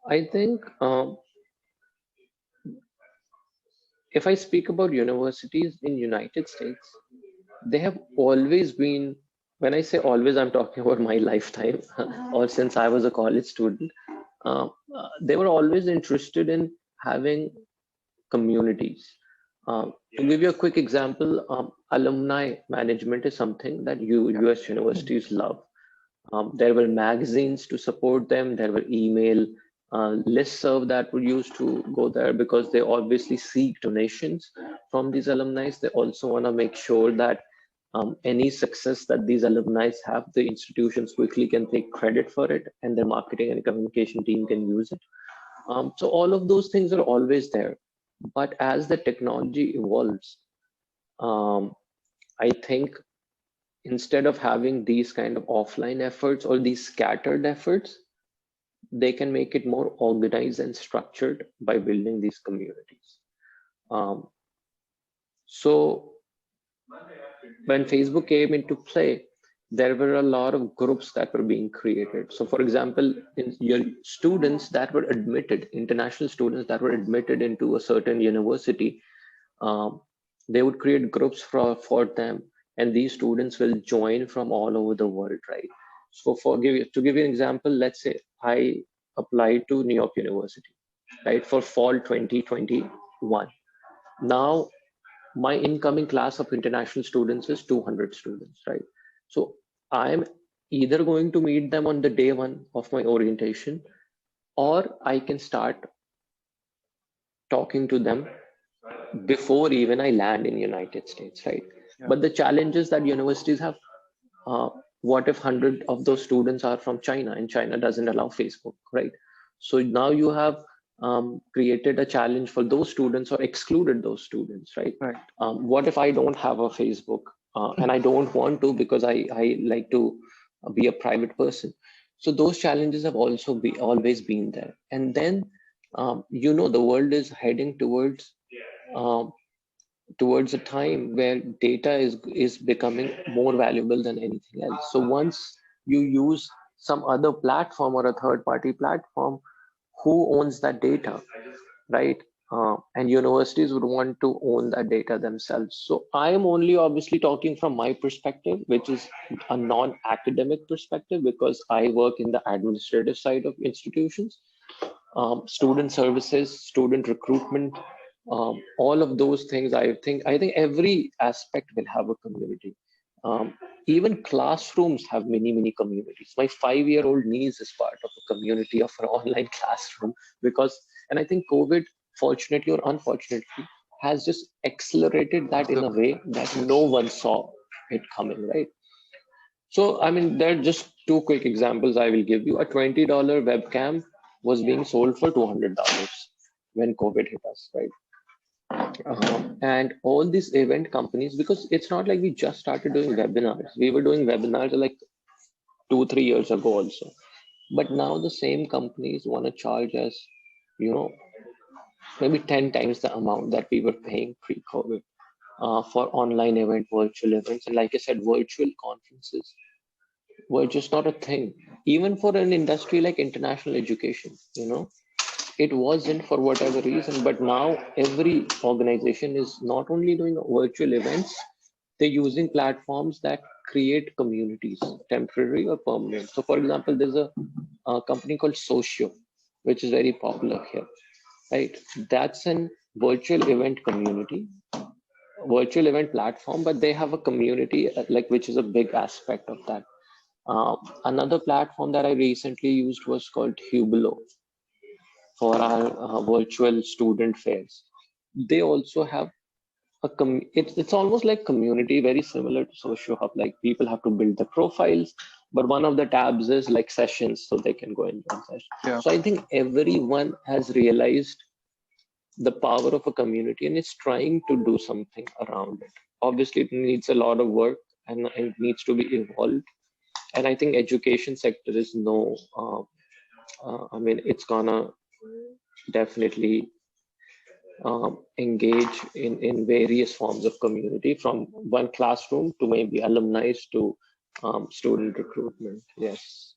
I think if I speak about universities in United States, they have always been, when I say always, I'm talking about my lifetime or since I was a college student, they were always interested in having communities. To give you a quick example, alumni management is something that US universities love. There were magazines to support them. There were email listserv that were used to go there because they obviously seek donations from these alumni. They also want to make sure that any success that these alumni have, the institutions quickly can take credit for it, and their marketing and communication team can use it. So all of those things are always there. But as the technology evolves, um, I think instead of having these kind of offline efforts or these scattered efforts, they can make it more organized and structured by building these communities. Um, so when Facebook came into play, there were a lot of groups that were being created. So for example, in your students that were admitted, international students that were admitted into a certain university, um, they would create groups for them, and these students will join from all over the world, right? So to give you an example, let's say I applied to New York University, right, for fall 2021. Now my incoming class of international students is 200 students, right? So I'm either going to meet them on the day one of my orientation, or I can start talking to them before even I land in United States, right? Yeah. But the challenges that universities have, uh, what if 100 of those students are from China and China doesn't allow Facebook, right? So now you have created a challenge for those students or excluded those students, right? Right. What if I don't have a Facebook and I don't want to because I like to be a private person? So those challenges have also always been there. And then, the world is heading um, towards a time where data is becoming more valuable than anything else. So once you use some other platform or a third party platform, who owns that data, right? And universities would want to own that data themselves. So I am only obviously talking from my perspective, which is a non-academic perspective, because I work in the administrative side of institutions, student services, student recruitment, all of those things. I think every aspect will have a community. Um, Even classrooms have many communities. My 5-year-old niece is part of a community of an online classroom because, and I think COVID, fortunately or unfortunately, has just accelerated that in a way that no one saw it coming, right? So, I mean, there are just two quick examples I will give you. A $20 webcam was being sold for $200 when COVID hit us, right? And all these event companies, because it's not like we just started doing webinars. We were doing webinars like 2, 3 years ago also. But now the same companies want to charge us, you know, maybe 10 times the amount that we were paying pre-COVID for online event, virtual events. And like I said, virtual conferences were just not a thing, even for an industry like international education. It wasn't for whatever reason, but now every organization is not only doing virtual events, they're using platforms that create communities, temporary or permanent. So for example, there's a company called Socio, which is very popular here, right? That's an virtual event community, virtual event platform, but they have a community like, which is a big aspect of that. Another platform that I recently used was called Hublo for our virtual student fairs. They also have it's almost like community, very similar to Social Hub. Like people have to build the profiles, but one of the tabs is like sessions, so they can go and join sessions. Yeah. So I think everyone has realized the power of a community and is trying to do something around it. Obviously, it needs a lot of work and it needs to be evolved. And I think education sector is no. I mean, it's gonna definitely engage in various forms of community, from one classroom to maybe alumni to student recruitment. Yes.